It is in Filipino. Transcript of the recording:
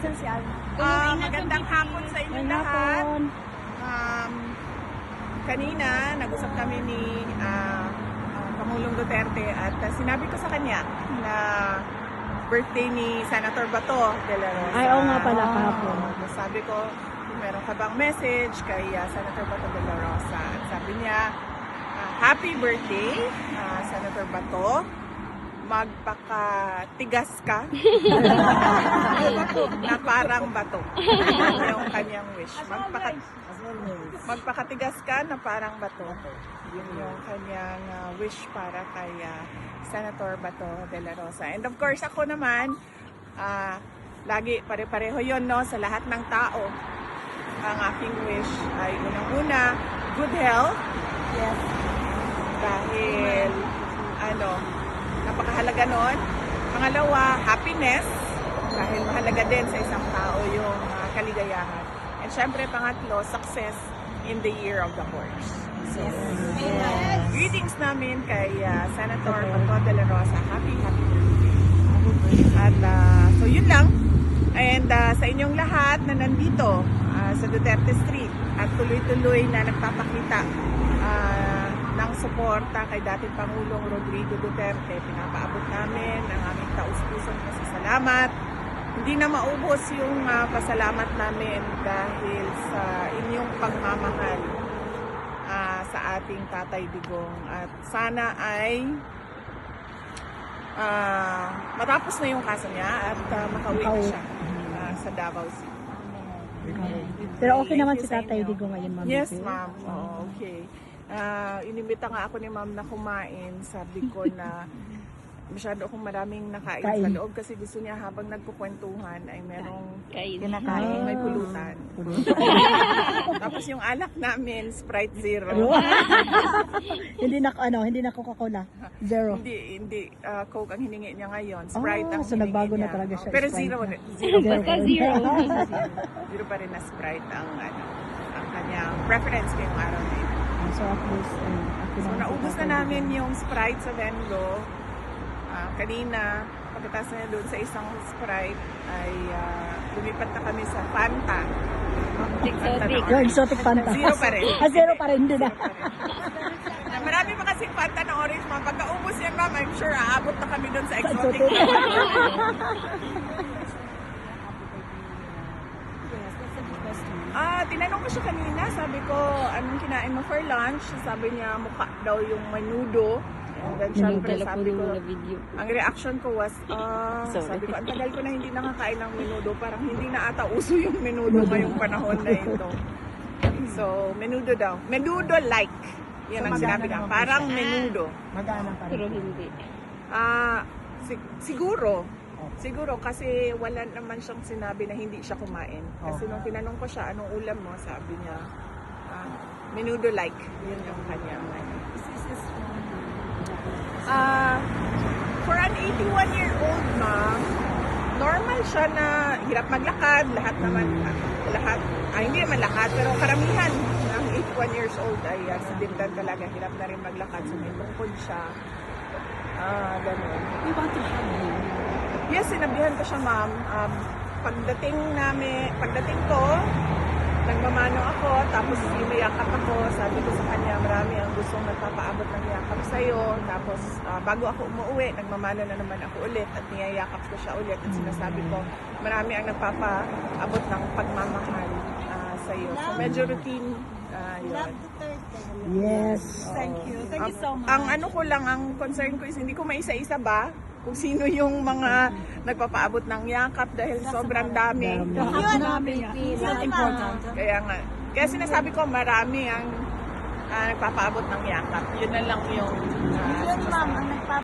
Nasaan si Al? Magandang hapon sa inyo lahat. Kanina, nag-usap kami ni Pangulong Duterte at sinabi ko sa kanya na birthday ni Senator Bato de la Rosa. Ay, oo nga pala kahapon. Sabi ko, kung meron ka bang message kay Senator Bato de la Rosa. At sabi niya, happy birthday, Senator Bato. Magpakatigas ka na parang bato. Yung kanyang wish. Magpakatigas ka na parang bato. Yun yung kanyang wish para kay Senator Bato de la Rosa. And of course, ako naman, lagi pare-pareho yun, no, sa lahat ng tao. Ang aking wish ay unang-una, good health. Yes. Dahil, napakahalaga nun. Pangalawa, happiness. Dahil mahalaga din sa isang tao yung kaligayahan. And syempre, pangatlo, success in the year of the horse. So, greetings namin kay Senator Bato de la Rosa. Happy birthday. At so yun lang. And sa inyong lahat na nandito sa Duterte Street at tuloy-tuloy na nagpapakita ng suporta kay dating Pangulong Rodrigo Duterte, pinapaabot namin ang aming taus-pusong pasasalamat. Hindi na maubos yung pasalamat namin dahil sa inyong pagmamahal sa ating Tatay Digong. At sana ay matapos na yung kaso niya at makauwi na siya sa Davao City. Pero okay naman si Tatay Digong ngayon, Ma'am. Yes, ma'am. Oh, okay. Inimbita nga ako ni ma'am na kumain. Sabi ko na masyado akong maraming nakain sa loob kasi gusto niya habang nagkukwentuhan ay merong kinakain, may pulutan. Tapos yung alak namin, Sprite Zero. hindi na Coca-Cola. Zero. Hindi Coke ang hiningi niya ngayon. Sprite ang so hiningi nagbago niya. na talaga siya. Pero Sprite. Zero pa rin na Sprite ang kanyang preference ngayong araw na ito. So at least, So naubos na namin yung Sprite sa Venlo. Kanina, pagkatapos na doon sa isang Sprite, ay lumipat na kami sa Fanta. Yung exotic Fanta. Zero pa rin. Zero pa rin, hindi na. Marami pa kasing Fanta na orange, ma'am. Pagkaubos yan, ma'am, I'm sure aabot na kami doon sa exotic. Tinanong ko siya kanina, sabi ko, anong kinain mo for lunch? Sabi niya, mukha daw yung menudo. And then, syempre, sabi ko, ang reaction ko was, sabi ko, ang tagal ko na hindi nakakain ng menudo. Parang hindi na ata uso yung menudo ngayong panahon na ito. So, menudo daw. Menudo-like. Yan ang sinabi niya. Parang menudo. Magana pa rin. Pero hindi. Siguro kasi wala naman siyang sinabi na hindi siya kumain. Kasi nung tinanong ko siya, anong ulam mo? Sabi niya, menudo-like. Yun yung kanya. For an 81-year-old ma'am, normal siya na hirap maglakad. Hindi naman lahat, pero karamihan ng 81 years old ay accidental talaga. Hirap na rin maglakad. So may tungkod siya. Ganun. We want to have him. Yes, sinabihan ko siya, ma'am. Pagdating ko, nagmamano ako, tapos imayakap ako. Sabi ko sa kanya, marami ang gustong nagpapaabot ng yakap sa'yo. Tapos, bago ako umuwi, nagmamano na naman ako ulit at niyayakap ko siya ulit. At sinasabi ko, marami ang nagpapaabot ng pagmamahal sa'yo. So, medyo routine yun. Yes. Thank you so much. Ang ano ko lang, ang concern ko is hindi ko maisa-isa ba kung sino yung mga nagpapaabot ng yakap dahil sobrang dami. Kaya sinasabi ko marami ang nagpapaabot ng yakap. Yun na lang yung